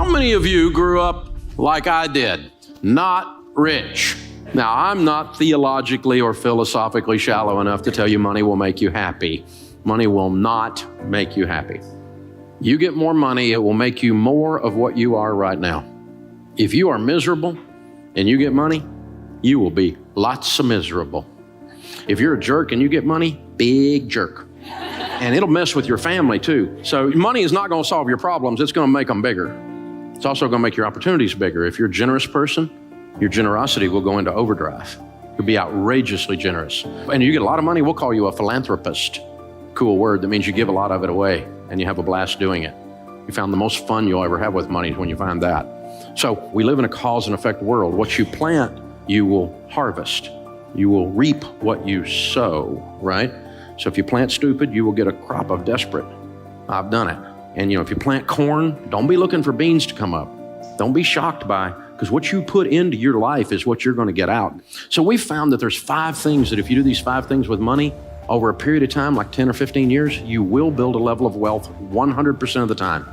many of you grew up like I did? Not rich. Now, I'm not theologically or philosophically shallow enough to tell you money will make you happy. Money will not make you happy. You get more money, it will make you more of what you are right now. If you are miserable and you get money, you will be lots of miserable. If you're a jerk and you get money, big jerk. And it'll mess with your family too. So money is not going to solve your problems, it's going to make them bigger. It's also going to make your opportunities bigger. If you're a generous person, your generosity will go into overdrive. You'll be outrageously generous. And you get a lot of money, we'll call you a philanthropist. Cool word that means you give a lot of it away and you have a blast doing it. You found the most fun you'll ever have with money when you find that. So we live in a cause and effect world. What you plant, you will harvest. You will reap what you sow, right? So if you plant stupid, you will get a crop of desperate. I've done it. And if you plant corn, don't be looking for beans to come up. Don't be shocked by, because what you put into your life is what you're going to get out. So we found that there's 5 things that if you do these 5 things with money, over a period of time, like 10 or 15 years, you will build a level of wealth 100% of the time.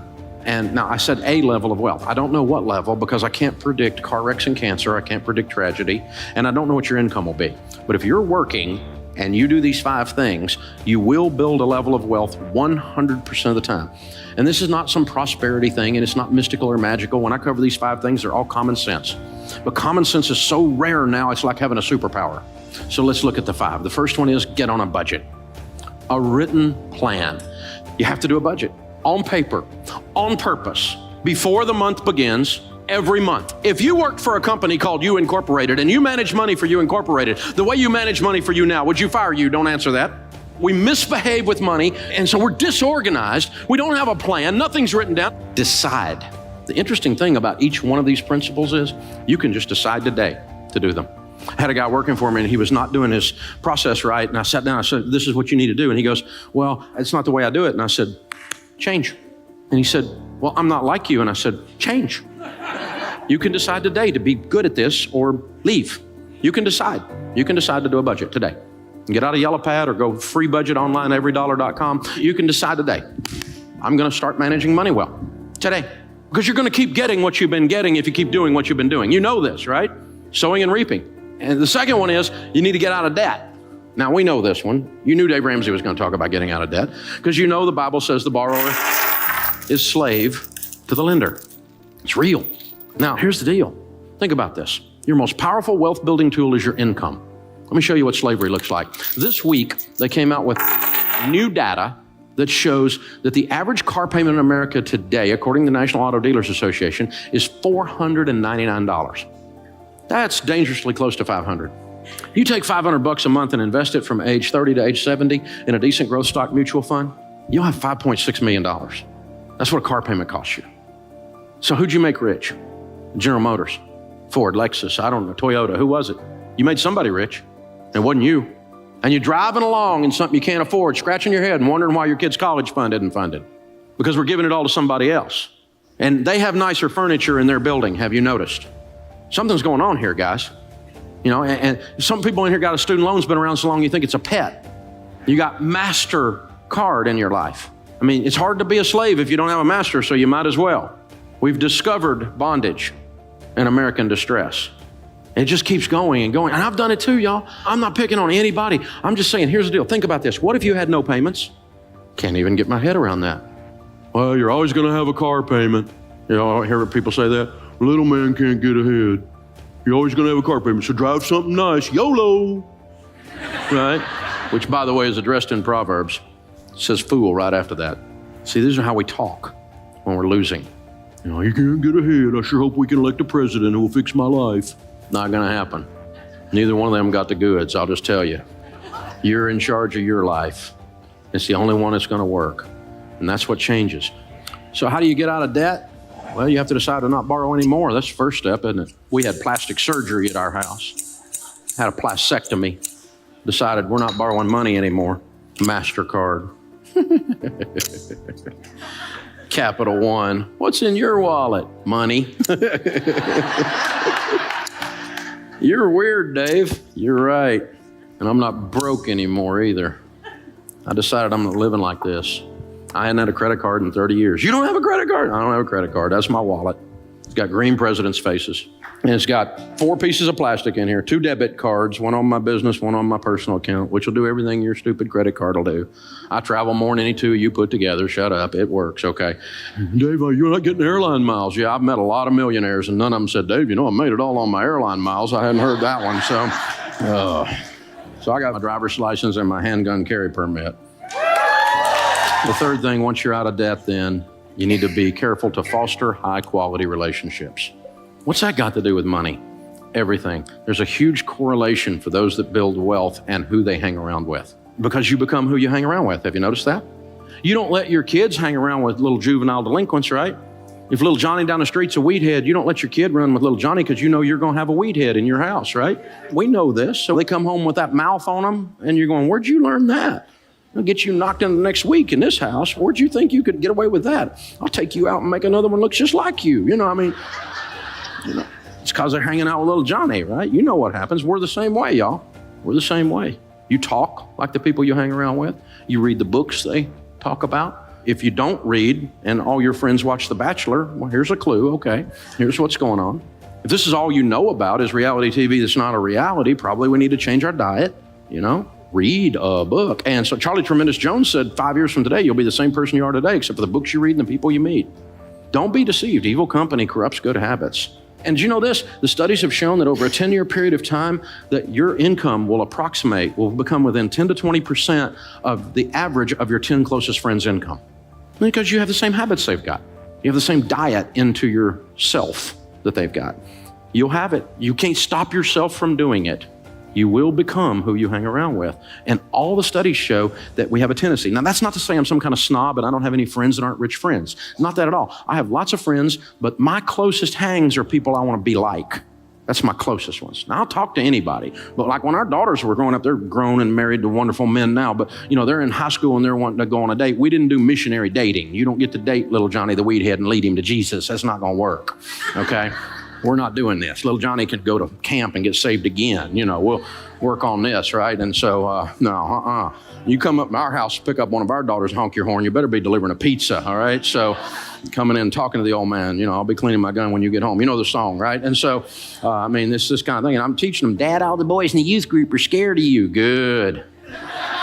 And now I said a level of wealth. I don't know what level because I can't predict car wrecks and cancer. I can't predict tragedy. And I don't know what your income will be. But if you're working and you do these 5 things, you will build a level of wealth 100% of the time. And this is not some prosperity thing, and it's not mystical or magical. When I cover these 5 things, they're all common sense. But common sense is so rare now, it's like having a superpower. So let's look at the 5. The first one is get on a budget. A written plan. You have to do a budget on paper, on purpose, before the month begins, every month. If you worked for a company called You Incorporated and you manage money for You Incorporated, the way you manage money for you now, would you fire you? Don't answer that. We misbehave with money, and so we're disorganized. We don't have a plan. Nothing's written down. Decide. The interesting thing about each one of these principles is you can just decide today to do them. I had a guy working for me and he was not doing his process right. And I sat down, I said, this is what you need to do. And he goes, well, it's not the way I do it. And I said, change. And he said, well, I'm not like you. And I said, change. You can decide today to be good at this or leave. You can decide. You can decide to do a budget today. Get out a yellow pad or go free budget online, everydollar.com. You can decide today. I'm going to start managing money well today. Because you're going to keep getting what you've been getting if you keep doing what you've been doing. You know this, right? Sowing and reaping. And the second one is you need to get out of debt. Now, we know this one. You knew Dave Ramsey was going to talk about getting out of debt because you know the Bible says the borrower is slave to the lender. It's real. Now, here's the deal. Think about this. Your most powerful wealth building tool is your income. Let me show you what slavery looks like. This week, they came out with new data that shows that the average car payment in America today, according to the National Auto Dealers Association, is $499. That's dangerously close to $500. You take $500 a month and invest it from age 30 to age 70 in a decent growth stock mutual fund, you'll have $5.6 million. That's what a car payment costs you. So who'd you make rich? General Motors, Ford, Lexus, I don't know, Toyota, who was it? You made somebody rich, and it wasn't you. And you're driving along in something you can't afford, scratching your head and wondering why your kid's college fund isn't funded. Because we're giving it all to somebody else. And they have nicer furniture in their building, have you noticed? Something's going on here, guys. And some people in here got a student loan that's been around so long you think it's a pet. You got MasterCard in your life. I mean, it's hard to be a slave if you don't have a master, so you might as well. We've discovered bondage and American distress. It just keeps going and going. And I've done it too, y'all. I'm not picking on anybody. I'm just saying, here's the deal. Think about this. What if you had no payments? Can't even get my head around that. Well, you're always going to have a car payment. I hear people say that. Little man can't get ahead. You're always going to have a car payment, so drive something nice. YOLO. Right? Which, by the way, is addressed in Proverbs. It says fool right after that. See, these are how we talk when we're losing. You can't get ahead. I sure hope we can elect a president who will fix my life. Not going to happen. Neither one of them got the goods, I'll just tell you. You're in charge of your life. It's the only one that's going to work. And that's what changes. So how do you get out of debt? Well, you have to decide to not borrow anymore. That's the first step, isn't it? We had plastic surgery at our house. Had a plastectomy. Decided we're not borrowing money anymore. MasterCard. Capital One. What's in your wallet? Money. You're weird, Dave. You're right. And I'm not broke anymore either. I decided I'm not living like this. I hadn't had a credit card in 30 years. You don't have a credit card? I don't have a credit card. That's my wallet. It's got green presidents' faces. And it's got 4 pieces of plastic in here, 2 debit cards, one on my business, one on my personal account, which will do everything your stupid credit card will do. I travel more than any 2 you put together. Shut up. It works, okay? Dave, you're not getting airline miles. Yeah, I've met a lot of millionaires, and none of them said, Dave, I made it all on my airline miles. I hadn't heard that one, so I got my driver's license and my handgun carry permit. The third thing, once you're out of debt, then you need to be careful to foster high-quality relationships. What's that got to do with money? Everything. There's a huge correlation for those that build wealth and who they hang around with, because you become who you hang around with. Have you noticed that? You don't let your kids hang around with little juvenile delinquents, right? If little Johnny down the street's a weed head, you don't let your kid run with little Johnny because you know you're going to have a weed head in your house, right? We know this. So they come home with that mouth on them, and you're going, where'd you learn that? I'll get you knocked in the next week in this house. Where'd you think you could get away with that? I'll take you out and make another one look just like you. It's because they're hanging out with little Johnny, right? You know what happens. We're the same way, y'all. We're the same way. You talk like the people you hang around with. You read the books they talk about. If you don't read and all your friends watch The Bachelor, well, here's a clue, okay? Here's what's going on. If this is all you know about is reality TV that's not a reality, probably we need to change our diet, Read a book. And so Charlie Tremendous Jones said 5 years from today, you'll be the same person you are today, except for the books you read and the people you meet. Don't be deceived. Evil company corrupts good habits. And do you know this? The studies have shown that over a 10-year period of time, that your income will become within 10 to 20% of the average of your 10 closest friends' income. Because you have the same habits they've got. You have the same diet into yourself that they've got. You'll have it. You can't stop yourself from doing it. You will become who you hang around with. And all the studies show that we have a tendency. Now, that's not to say I'm some kind of snob and I don't have any friends that aren't rich friends. Not that at all. I have lots of friends, but my closest hangs are people I want to be like. That's my closest ones. Now, I'll talk to anybody. But like when our daughters were growing up, they're grown and married to wonderful men now, but they're in high school and they're wanting to go on a date. We didn't do missionary dating. You don't get to date little Johnny the weedhead and lead him to Jesus. That's not going to work, okay? We're not doing this. Little Johnny could go to camp and get saved again. We'll work on this, right? And so, no. You come up to our house, pick up one of our daughters, honk your horn, you better be delivering a pizza, all right? So coming in, talking to the old man, I'll be cleaning my gun when you get home. You know the song, right? And so, this kind of thing. And I'm teaching them, Dad, all the boys in the youth group are scared of you. Good.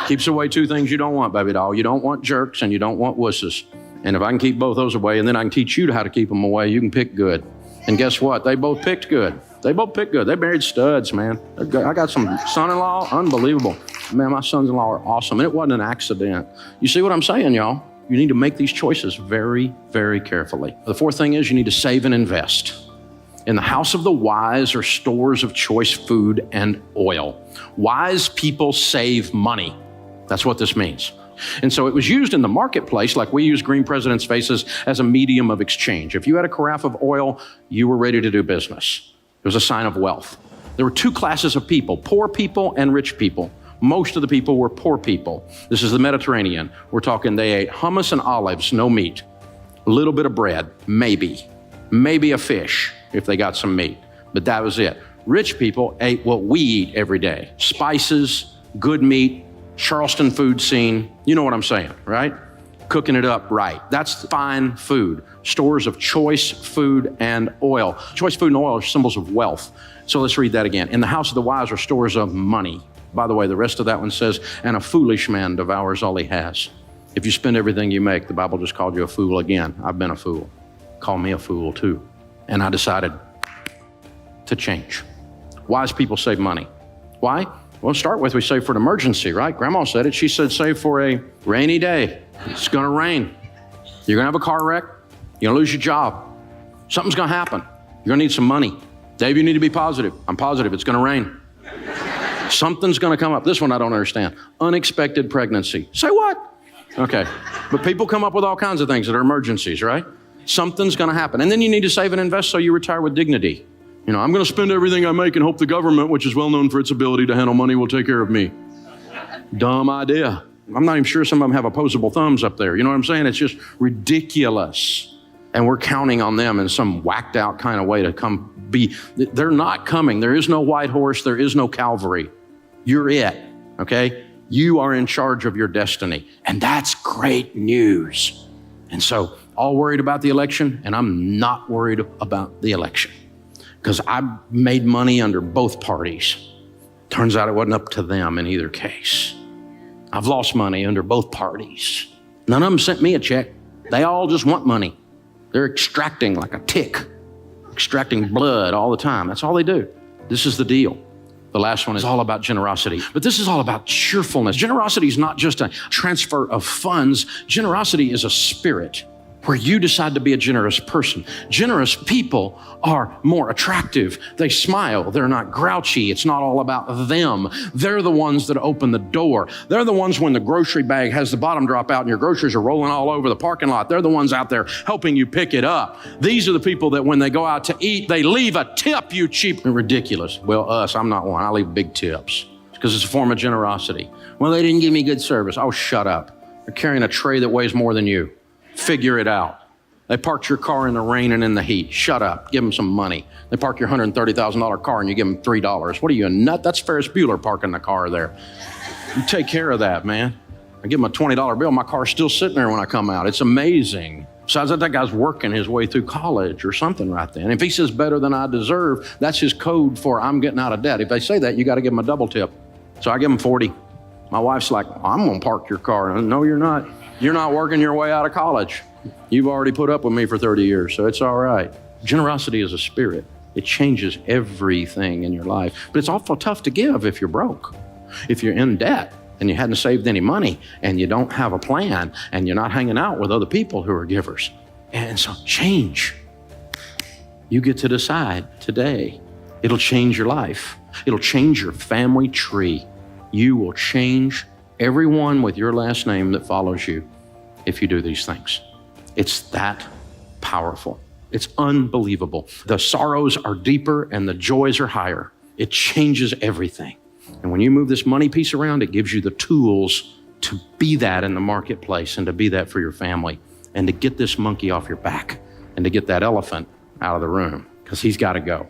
Keeps away 2 things you don't want, baby doll. You don't want jerks and you don't want wusses. And if I can keep both those away, and then I can teach you how to keep them away, you can pick good. And guess what? They both picked good. They married studs, man. I got some son-in-law, unbelievable. Man, my sons-in-law are awesome. And it wasn't an accident. You see what I'm saying, y'all? You need to make these choices very, very carefully. The 4th thing is you need to save and invest. In the house of the wise are stores of choice food and oil. Wise people save money. That's what this means. And so it was used in the marketplace, like we use green presidents' faces, as a medium of exchange. If you had a carafe of oil, you were ready to do business. It was a sign of wealth. There were 2 classes of people, poor people and rich people. Most of the people were poor people. This is the Mediterranean. We're talking they ate hummus and olives, no meat, a little bit of bread, maybe a fish if they got some meat, but that was it. Rich people ate what we eat every day, spices, good meat, Charleston food scene. You know what I'm saying, right? Cooking it up right. That's fine food. Stores of choice food and oil. Choice food and oil are symbols of wealth. So let's read that again. In the house of the wise are stores of money. By the way, the rest of that one says, and a foolish man devours all he has. If you spend everything you make, the Bible just called you a fool again. I've been a fool. Call me a fool too. And I decided to change. Wise people save money. Why? Well, to start with, we save for an emergency, right? Grandma said it. She said, save for a rainy day. It's going to rain. You're going to have a car wreck. You're going to lose your job. Something's going to happen. You're going to need some money. Dave, you need to be positive. I'm positive. It's going to rain. Something's going to come up. This one I don't understand. Unexpected pregnancy. Say what? Okay. But people come up with all kinds of things that are emergencies, right? Something's going to happen. And then you need to save and invest so you retire with dignity. I'm going to spend everything I make and hope the government, which is well known for its ability to handle money, will take care of me. Dumb idea. I'm not even sure some of them have opposable thumbs up there. You know what I'm saying? It's just ridiculous. And we're counting on them in some whacked out kind of way to come be. They're not coming. There is no white horse. There is no Calvary. You're it, okay? You are in charge of your destiny. And that's great news. And so, all worried about the election, and I'm not worried about the election because I made money under both parties. Turns out it wasn't up to them in either case. I've lost money under both parties. None of them sent me a check. They all just want money. They're extracting like a tick, extracting blood all the time. That's all they do. This is the deal. The last one is all about generosity, but this is all about cheerfulness. Generosity is not just a transfer of funds. Generosity is a spirit where you decide to be a generous person. Generous people are more attractive. They smile. They're not grouchy. It's not all about them. They're the ones that open the door. They're the ones when the grocery bag has the bottom drop out and your groceries are rolling all over the parking lot. They're the ones out there helping you pick it up. These are the people that when they go out to eat, they leave a tip, you cheap. Ridiculous. Well, I'm not one. I leave big tips because it's a form of generosity. Well, they didn't give me good service. Oh, shut up. They're carrying a tray that weighs more than you. Figure it out. They parked your car in the rain and in the heat. Shut up. Give them some money. They park your $130,000 car and you give them $3. What are you, a nut? That's Ferris Bueller parking the car there. You take care of that, man. I give them a $20 bill. My car's still sitting there when I come out. It's amazing. Besides that guy's working his way through college or something right then. If he says better than I deserve, that's his code for I'm getting out of debt. If they say that, you got to give them a double tip. So I give them 40. My wife's like, I'm going to park your car. No, you're not. You're not working your way out of college. You've already put up with me for 30 years, so it's all right. Generosity is a spirit. It changes everything in your life. But it's awful tough to give if you're broke. If you're in debt and you hadn't saved any money and you don't have a plan and you're not hanging out with other people who are givers. And so change. You get to decide today. It'll change your life. It'll change your family tree. You will change everyone with your last name that follows you if you do these things. It's that powerful. It's unbelievable. The sorrows are deeper and the joys are higher. It changes everything. And when you move this money piece around, it gives you the tools to be that in the marketplace and to be that for your family and to get this monkey off your back and to get that elephant out of the room because he's got to go.